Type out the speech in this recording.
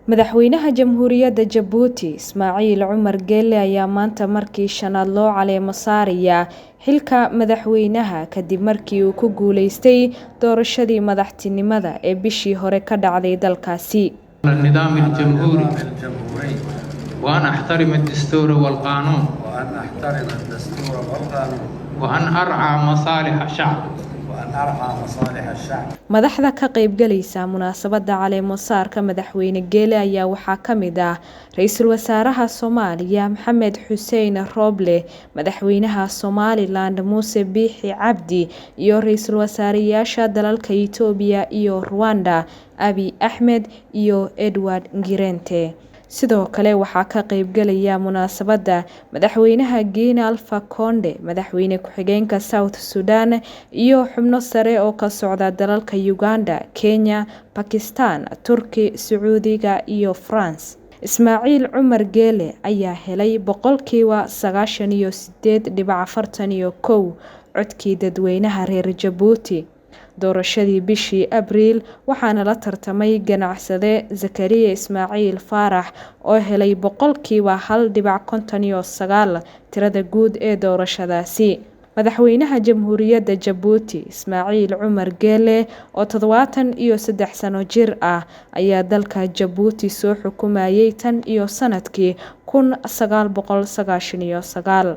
Madaxweynaha Jamhuuriyadda Jabuuti Ismaaciil Cumar Geelle ayaa maanta markii shanaad loo caleemo saarayaa xilka madaxweynaha kadib markii uu ku guuleystay doorashadii madaxtinimada ee bishii hore ka dhacday dalkaasi. النظام الجمهوري وأن أحترم الدستور والقانون وأن أرعى مصالح الشعب. madaxda ka qaybgalaysa munaasabadda caleemo saarka madaxweyne Geelle ayaa waxaa ka mid ah Ra'iisul Wasaaraha Soomaaliya Maxamed Xuseen Rooble, Madaxweynaha Somaliland Muuse Biixi Cabdi iyo Ra'iisul Wasaareyaasha dalalka Itoobiya iyo Rwanda Abiy Ahmed iyo Edward Ngirente. sidoo kale waxaa ka qaybgalaya munaasabadda madaxweynaha Guinea Alpha Conde, madaxweyne ku-xigeenka South Sudan iyo xubno sare oo ka socda dalalka Uganda, Kenya, Pakistan, Turki, Sacuudiga iyo France. Ismaaciil Cumar Geelle ayaa helay 98.41% codkii dadweynaha reer Jabuuti doorashadii bishii Abriil, waxaana la tartamay ganacsade Zakariya Ismaaciil Faarax oo helay 1.59% tirada guud ee doorashadaasi. Madaxweynaha Jamhuuriyadda Jabuuti Ismaaciil Cumar Geelle oo 73 sano jir ah ayaa dalka Jabuuti soo xukumayay tan iyo sanadkii 1999.